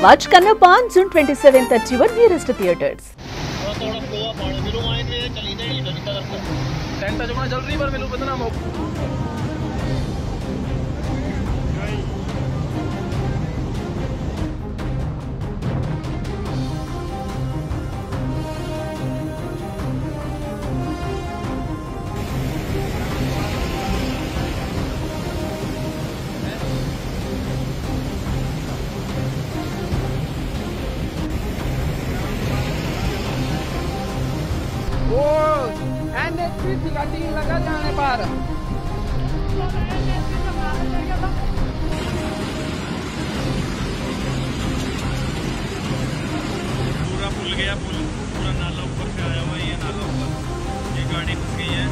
Watch Kannappa on June 27th at your nearest theatres. NHP गाड़ी लगा जाने पर पूरा पुल गया, पूरा नाला ऊपर से आया हुआ है। ये नाला ऊपर ये गाड़ी फंस गई है,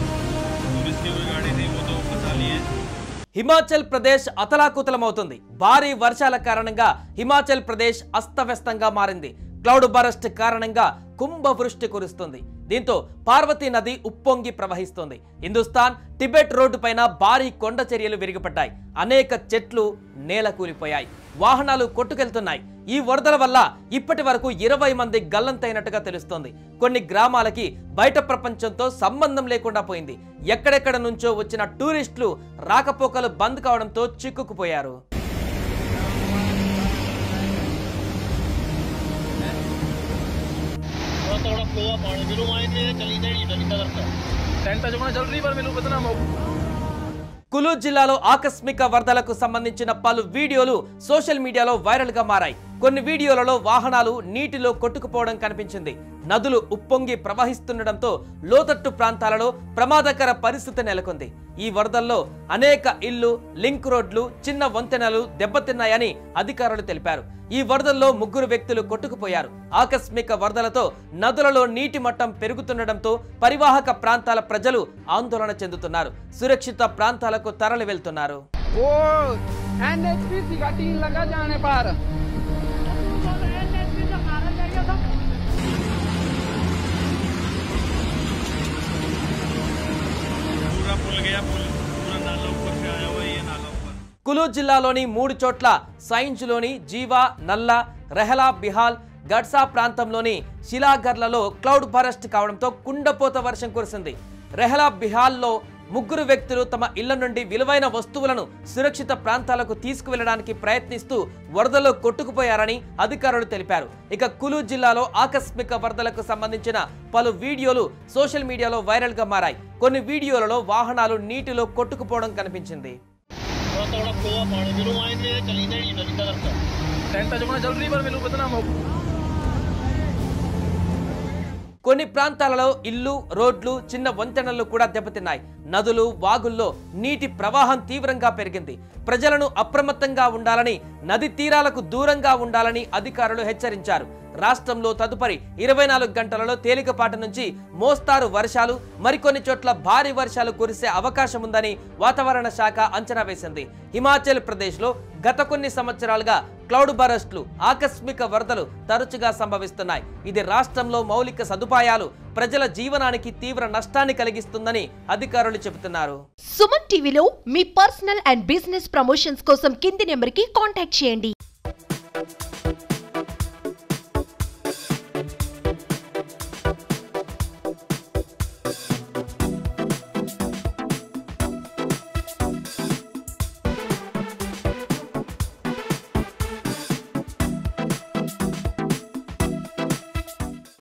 टूरिस्ट की कोई गाड़ी थी वो तो फंसा ली है। హిమాచల్ ప్రదేశ్ అతలాకుతలమవుతుంది. భారీ వర్షాల కారణంగా హిమాచల్ ప్రదేశ్ అస్తవ్యస్తంగా మారింది. క్లౌడ్ బరస్ట్ కారణంగా కుంభవృష్టి కురుస్తుంది. దీంతో పార్వతీ నది ఉప్పొంగి ప్రవహిస్తుంది. హిందుస్థాన్ టిబెట్ రోడ్డు పైన భారీ కొండ చర్యలు విరిగిపడ్డాయి. అనేక చెట్లు నేల కూలిపోయాయి. వాహనాలు కొట్టుకెళ్తున్నాయి. ఈ వరదల వల్ల ఇప్పటి వరకు 20 మంది గల్లంతైనట్టుగా తెలుస్తోంది. కొన్ని గ్రామాలకి బయట ప్రపంచంతో సంబంధం లేకుండా పోయింది. ఎక్కడెక్కడ నుంచో వచ్చిన టూరిస్టులు రాకపోకలు బంద్ కావడంతో చిక్కుకుపోయారు. కులు జిల్లాలో ఆకస్మిక వరదలకు సంబంధించిన పలు వీడియోలు సోషల్ మీడియాలో వైరల్ గా మారాయి. కొన్ని వీడియోలలో వాహనాలు నీటిలో కొట్టుకుపోవడం కనిపించింది. నదులు ఉప్పొంగి ప్రవహిస్తుండటంతో లోతట్టు ప్రాంతాలలో ప్రమాదకర పరిస్థితి నెలకొంది. ఈ వరదల్లో అనేక ఇళ్లు, లింక్ రోడ్లు, చిన్న వంతెనలు దెబ్బతిన్నాయని అధికారులు తెలిపారు. ఈ వరదల్లో 3 వ్యక్తులు కొట్టుకుపోయారు. ఆకస్మిక వరదలతో నదులలో నీటి మట్టం పెరుగుతుండటంతో పరివాహక ప్రాంతాల ప్రజలు ఆందోళన చెందుతున్నారు. సురక్షిత ప్రాంతాలకు తరలి వెళ్తున్నారు. కులు జిల్లాలోని 3 చోట్ల సైంజ్లోని జీవా, నల్లా, రెహలా, బిహాల్, గడ్సా ప్రాంతంలోని శిలాగర్లలో క్లౌడ్ బరస్ట్ కావడంతో కుండపోత వర్షం కురిసింది. రెహలా, బిహాల్లో 3 వ్యక్తులు తమ ఇళ్ల నుండి విలువైన వస్తువులను సురక్షిత ప్రాంతాలకు తీసుకువెళ్లడానికి ప్రయత్నిస్తూ వరదలో కొట్టుకుపోయారని అధికారులు తెలిపారు. ఇక కులు జిల్లాలో ఆకస్మిక వరదలకు సంబంధించిన పలు వీడియోలు సోషల్ మీడియాలో వైరల్ గా మారాయి. కొన్ని వీడియోలలో వాహనాలు నీటిలో కొట్టుకుపోవడం కనిపించింది. కొన్ని ప్రాంతాలలో ఇల్లు, రోడ్లు, చిన్న వంతెనలు కూడా దెబ్బతిన్నాయి. నదులు, వాగుల్లో నీటి ప్రవాహం తీవ్రంగా పెరిగింది. ప్రజలను అప్రమత్తంగా ఉండాలని, నది తీరాలకు దూరంగా ఉండాలని అధికారులు హెచ్చరించారు. రాష్ట్రంలో తదుపరి 24 గంటలలో తేలికపాటి నుంచి మోస్తారు వర్షాలు, మరికొన్ని చోట్ల భారీ వర్షాలు కురిసే అవకాశం ఉందని వాతావరణ శాఖ అంచనా వేసింది. హిమాచల్ ప్రదేశ్లో గత కొన్ని సంవత్సరాలుగా క్లౌడ్ బరస్ట్లు, ఆకస్మిక వరదలు తరచుగా సంభవిస్తున్నాయి. ఇది రాష్ట్రంలో మౌలిక సదుపాయాలు, ప్రజల జీవనానికి తీవ్ర నష్టాన్ని కలిగిస్తుందని అధికారులు చెబుతున్నారు. సుమన్ టీవీలో మీ పర్సనల్ అండ్ బిజినెస్ ప్రమోషన్స్ కోసం కింది నెంబర్కి కాంటాక్ట్ చేయండి.